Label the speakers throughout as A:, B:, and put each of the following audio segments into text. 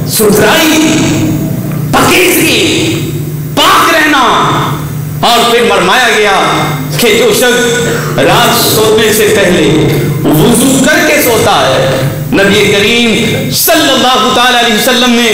A: ستھرائی، پاکیزگی، پاک رہنا. اور پھر فرمایا گیا کہ جو شخص رات سونے سے پہلے وضو کر کے سوتا ہے، نبی کریم صلی اللہ تعالی علیہ وسلم نے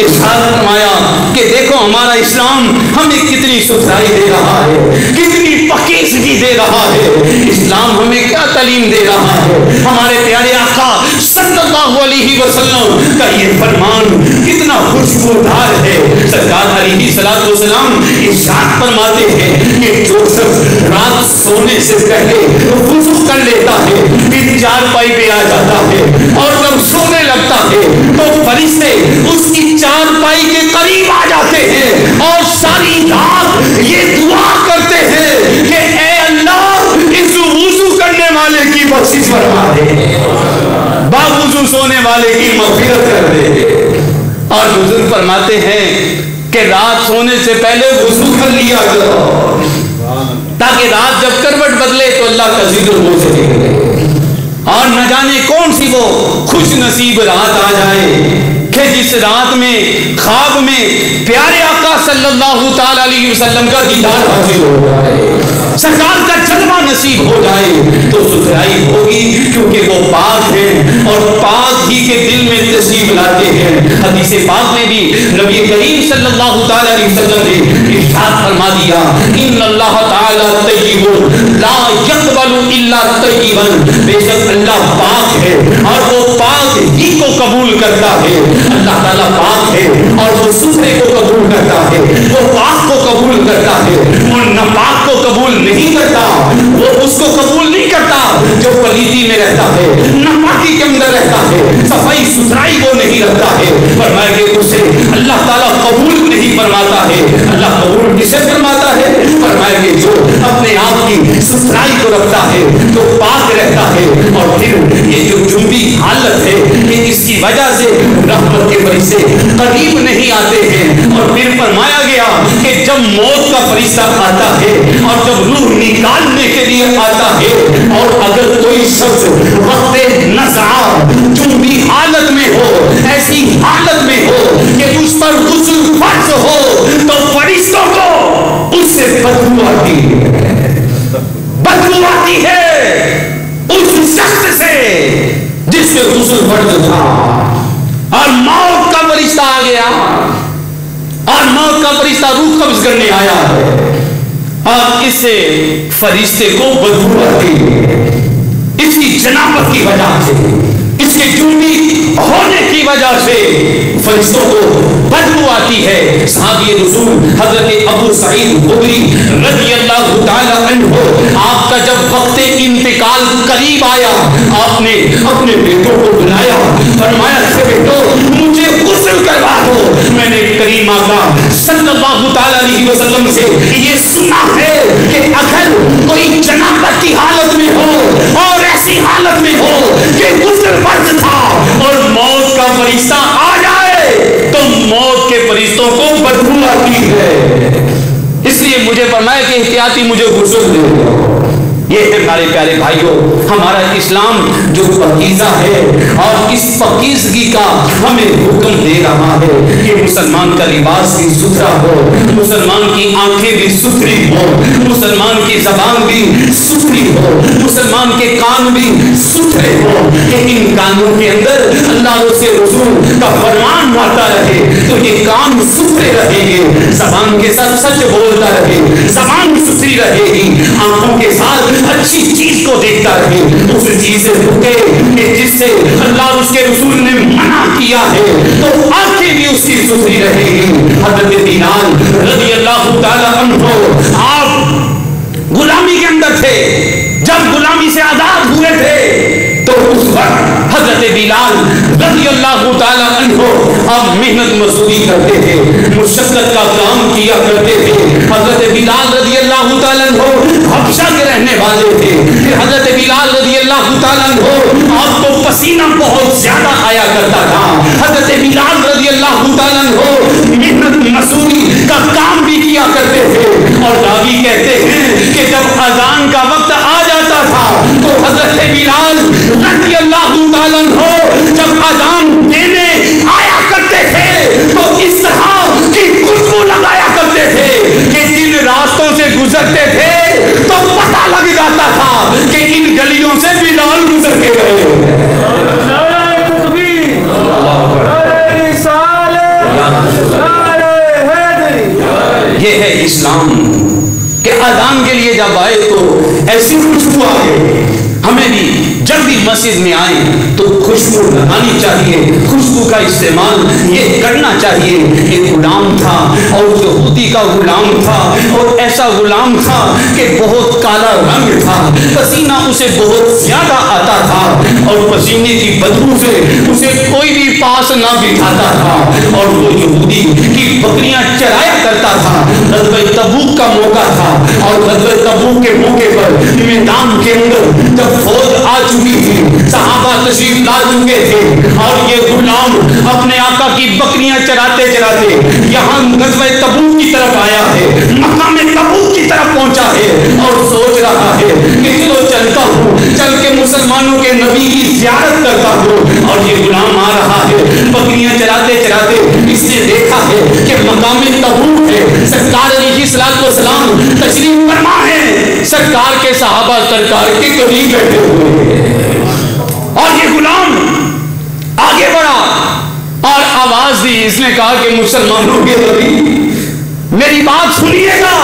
A: ارشاد فرمایا کہ دیکھو ہمارا اسلام ہمیں کتنی ستھرائی دے رہا ہے، کتنی پاکیزگی دے رہا ہے. اسلام ہمیں کیا تعلیم دے رہا ہے. ہمارے پیارے آقا صلی اللہ علیہ وسلم کا یہ فرمان کتنا خوشبودار ہے. سرکار علیہ الصلوۃ والسلام ارشاد فرماتے ہیں کہ جو شخص رات سونے سے پہلے وضو کر لیتا ہے، پھر چارپائی پہ آ جاتا ہے اور جب سونے لگتا ہے تو فرشتے اس کی چارپائی کے قریب آ جاتے ہیں اور ساری رات یہ دعا کرتے ہیں کہ اے اللہ اس وضو کرنے والے کی بخشش فرما دے، باوضو سونے والے کی مغفرت کر دے. اور بزرگ فرماتے ہیں کہ رات سونے سے پہلے وضو کر لیا کرو تاکہ رات جب کروٹ بدلے تو اللہ کا ذکر ہو سکے. اور نہ جانے کون سی وہ خوش نصیب رات آ جائے کہ جس رات میں خواب میں پیارے آقا صلی اللہ تعالی علیہ وسلم کا دیدار حاصل ہو جائے، سرکار کا جلوہ نصیب ہو جائے. تو ستھرائی ہوگی کیونکہ وہ پاک ہیں اور پاک ہی کے دل میں تشریف لاتے ہیں. حدیث پاک میں بھی نبی کریم صلی اللہ تعالی علیہ وسلم نے ارشاد فرما دیا ان اللہ تعالی طیب لا یقبل الا طیبا، بے شک اللہ پاک ہے اور وہ پاک ہی کو قبول کرتا ہے. اللہ تعالیٰ پاک ہے اور وہ ستھرے کو قبول کرتا ہے، وہ پاک کو قبول کرتا ہے، وہ ناپاک کو قبول نہیں کرتا. وہ اس کو قبول نہیں کرتا جو پلیتی میں رہتا ہے، ناپاکی کے اندر رہتا ہے، صفائی ستھرائی کو نہیں رکھتا ہے. فرمایا کہ اسے اللہ تعالیٰ قبول نہیں فرماتا ہے. اللہ قبول کسے فرماتا ہے؟ فرمایا کہ جو اپنے آپ کی ستھرائی کو رکھتا ہے، جو پاک رہتا ہے. اور پھر یہ جو جنبی حالت ہے کہ اس کی وجہ سے رحمت کے فرشتے قریب نہیں آتے ہیں. اور پھر فرمایا گیا کہ جب موت کا فرشتہ آتا ہے اور جب روح نکالنے کے لیے آتا ہے اور اگر کوئی شخص وقت نزع جنبی حالت میں ہو، ایسی حالت میں ہو کہ اس پر غسل فرض ہو، تو فرشتوں کو اس سے بدبو آتی ہے، بدبو آتی ہے اس شخص سے جس سے غسل فرض تھا. اور موت کا فرشتہ آ گیا اور موت کا فرشتہ روح قبض کرنے آیا ہے اور اس سے فرشتے کو بدبو آتی ہے. اس کی جنابت کی وجہ سے، اس کے جنبی ہونے کی وجہ سے فرشتوں کو بدبو آتی ہے. صحابی رسول حضرت ابو سعید خدری رضی اللہ تعالی عنہ، آپ کا جب وقت انتقال قریب آیا، آپ نے اپنے بیٹوں کو بلایا، فرمایا کہ بیٹو مجھے غسل کروا دو. میں نے کریم آقا صلی اللہ تعالی علیہ وسلم سے یہ سنا ہے کہ اگر کوئی جنابت کی حالت میں ہو اور ایسی حالت میں ہو کہ غسل فرض تھا اور موت کا فرشتہ آ جائے تو موت کے فرشتوں کو بدبو آتی ہے. اس لیے مجھے فرمایا کہ احتیاطی مجھے غسل دے. یہ ہے ہمارے پیارے بھائیوں ہمارا اسلام جو پاکیزہ ہے اور اس پاکیزگی کا ہمیں حکم دے رہا ہے کہ مسلمان کا لباس بھی ستھرا ہو، مسلمان کی آنکھیں بھی ستھری ہو، مسلمان کی زبان بھی ستھری ہو، مسلمان کے کان بھی ستھرے ہو کہ ان کانوں کے اندر اللہ اور اس کے رسول کا فرمان آتا رہے تو یہ کان ستھرے رہیں گے، زبان کے ساتھ سچ بولتا رہے، زبان ستھری رہے گی، آنکھوں کے ساتھ اچھی چیز کو دیکھتا رہے، اس چیز سے رکے کہ جس سے اللہ اور اس کے رسول نے منع کیا ہے تو آنکھیں بھی اس کی ستھری رہے گی. حضرت بلال رضی اللہ تعالی عنہ آپ غلامی کے اندر تھے، جب غلامی سے آزاد ہوئے تھے تو اس وقت حضرت بلال رضی اللہ تعالی عنہ آپ محنت مزدوری کرتے تھے، مشقت کا کام کیا کرتے تھے. حضرت بلال رضی اللہ تعالی عنہ حبشہ کے رہنے والے تھے. حضرت بلال رضی اللہ تعالی عنہ آپ کو پسینہ بہت زیادہ آیا کرتا تھا. حضرت بلال رضی اللہ تعالی عنہ محنت مزدوری کا کام بھی کیا کرتے تھے. اور راوی کہتے ہیں کہ جب اذان کا وقت آ جاتا تھا تو حضرت بلال رضی اللہ تعالی عنہ جب اذان دینے آیا کرتے تھے ایسی خوشبو آ گئی. ہمیں بھی جب بھی مسجد میں آئیں تو خوشبو لگانی چاہیے, خوشبو کا استعمال یہ کرنا چاہیے. ایک غلام تھا اور یہودی کا غلام تھا, اور ایسا غلام تھا کہ بہت کالا رنگ تھا, پسینہ اسے بہت زیادہ آتا تھا, اور پسینے کی بدبو سے اسے کوئی بھی پاس نہ بٹھاتا تھا, اور وہ یہودی کی بکریاں چرایا کرتا تھا. غزوہ تبوک کا موقع تھا, اور غزوہ تبوک کے موقع پر میدان کے اندر جب فوج آ چکی تھی, صحابہ تشریف لا چکے تھے, اور یہ غلام اپنے آقا کی بکریاں چراتے چراتے یہاں غزوہ تبوک کی طرف آیا ہے, مقام تبوک کی طرف پہنچا ہے, اور سوچ رہا ہے کہ چلو چلتا ہوں, چل کے مسلمانوں کے نبی کی زیارت کرتا ہوں. اور یہ غلام آ رہا ہے بکریاں چراتے چراتے, اس نے دیکھا ہے کہ مقام تبوک ہے, سرکار علیہ الصلوۃ والسلام تشریف فرما ہے, سرکار کے صحابہ سرکار کے قریب بیٹھے ہوئے ہیں. اور یہ غلام آگے بڑھا اور آواز دی, اس نے کہا کہ مسلمانوں کے نبی میری بات سنیے گا,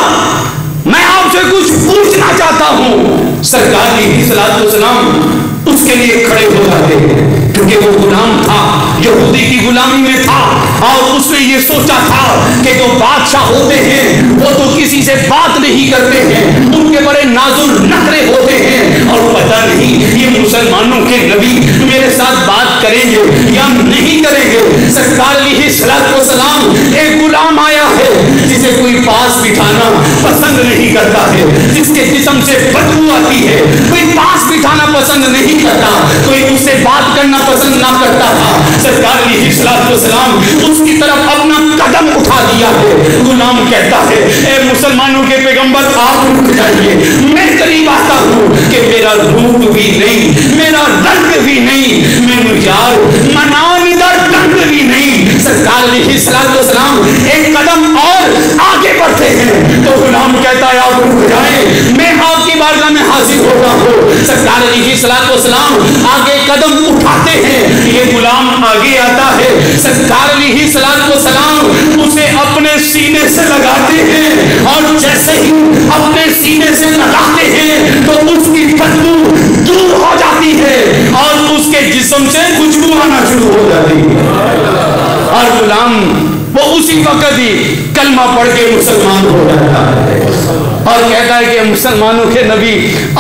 A: میں آپ سے کچھ پوچھنا چاہتا ہوں. سرکار علیہ الصلوۃ والسلام اس کے لیے کھڑے ہو جاتے ہیں, کیونکہ وہ غلام تھا, یہودی کی غلامی میں تھا, اور اس نے یہ سوچا تھا کہ جو بادشاہ ہوتے ہیں وہ تو کسی سے بات نہیں کرتے ہیں, ان کے بڑے نازل نخرے ہوتے ہیں, اور پتہ نہیں یہ مسلمانوں کے نبی میرے ساتھ بات کریں گے یا نہیں کریں گے. سرکار علیہ الصلوۃ والسلام, ایک غلام آیا ہے جسے کوئی پاس بٹھانا پسند نہیں کرتا ہے, جس کے جسم سے بدبو آتی ہے, کوئی پاس بٹھانا پسند نہیں کرتا, کوئی اس سے بات کرنا پسند نہ کرتا تھا. سرکار علیہ الصلوۃ والسلام اس کی طرف اپنا قدم اٹھا دیا ہے. غلام کہتا ہے اے مسلمانوں کے پیغمبر آپ رک جائیے, میں قریب آتا ہوں کہ میرا روپ بھی نہیں, میرا رنگ بھی نہیں, میں یار منان ادھر رنگ بھی نہیں. سرکار علیہ الصلوۃ والسلام ایک قدم اور آگے بڑھتے ہیں تو غلام کہتا ہے آپ رک جائیں, میں آپ کی بارگاہ میں حاضر ہوتا ہوں. سرکار علیہ الصلوۃ والسلام آگے قدم اٹھاتے ہیں, یہ غلام آگے آتا ہے, سرکار علیہ الصلوۃ والسلام اسے اپنے سینے سے لگاتے ہیں, اور جیسے ہی اپنے سینے سے لگاتے ہیں تو اس کی بدبو دور ہو جاتی ہے, اور اس کے جسم سے خوشبو آنا شروع ہو جاتی ہے, اور غلام وہ اسی وقت ہی کلمہ پڑھ کے مسلمان ہو جاتا ہے, اور کہتا ہے کہ مسلمانوں کے نبی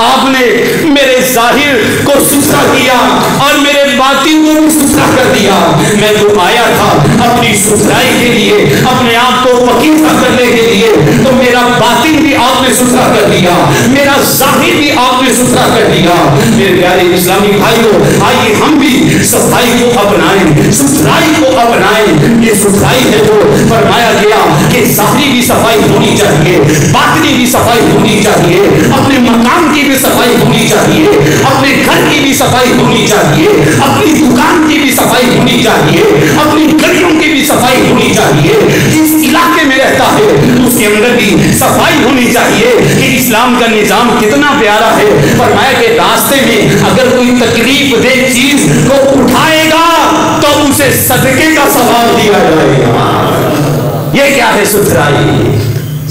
A: آپ نے میرے ظاہر کو ستھرا کیا اور میرے باطن کو بھی ستھرا کر دیا. میں تو آیا تھا اپنی ستھرائی کے لیے, اپنے آپ کو پکیزہ کرنے کے لیے, تو میرا باطن بھی آپ نے ستھرا کر دیا, میرا ظاہر بھی آپ نے ستھرا کر دیا. میرے پیارے اسلامی بھائیوں, آئیے ہم بھی صفائی کو اپنائیں, ستھرائی کو اپنائیں. یہ ستھرائی ہے جو فرمایا گیا کہ ظاہری بھی صفائی ہونی چاہیے, باطنی بھی صفائی ہونی چاہیے, اپنے مکان کی بھی صفائی ہونی چاہیے, اپنے گھر کی بھی صفائی ہونی چاہیے, اپنی دکان کی بھی صفائی ہونی چاہیے, اپنی گلیوں کی بھی صفائی ہونی چاہیے. جس علاقے میں رہتا ہے اس کے اندر بھی صفائی ہونی چاہیے. کہ اسلام کا نظام کتنا پیارا ہے. فرمایا کہ راستے میں اگر کوئی تکلیف دہ چیز کو اٹھائے گا تو اسے صدقے کا ثواب دیا جائے گا. یہ کیا ہے ستھرائی,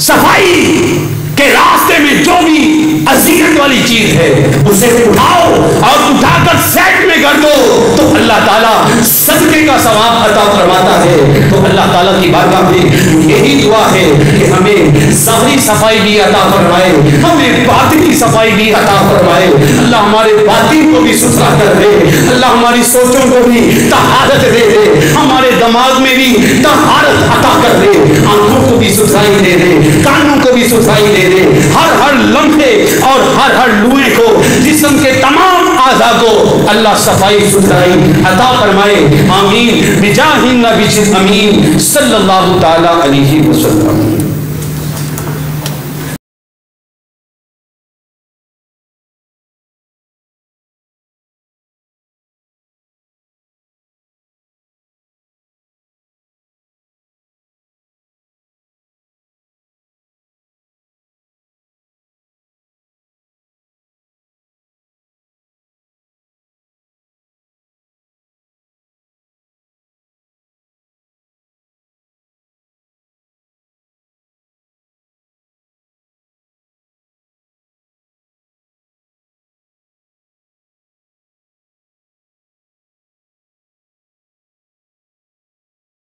A: صفائی کہ راستے میں جو بھی اذیت والی چیز ہے اسے اٹھاؤ اور اٹھا کر سیٹ میں کر دو تو اللہ تعالیٰ صدقے کا ثواب عطا فرماتا ہے. تو اللہ تعالیٰ کی بارگاہ میں یہی دعا ہے کہ ہمیں ظاہری صفائی بھی عطا فرمائے, ہمیں باطنی صفائی بھی عطا فرمائے. اللہ ہمارے باطن کو بھی ستھرا کر دے, اللہ ہماری سوچوں کو بھی طہارت دے دے, ہمارے دماغ میں بھی طہارت عطا کر دے, آنکھوں کو بھی ستھرائی دے دے, کانوں کو بھی ستھرائی دے دے, ہر لمحے اور ہر لوہے کو, جسم کے تمام اعضاء کو اللہ صفائی ستھرائی عطا فرمائے. آمین بجاہ النبی امین صلی اللہ تعالی علیہ وسلم.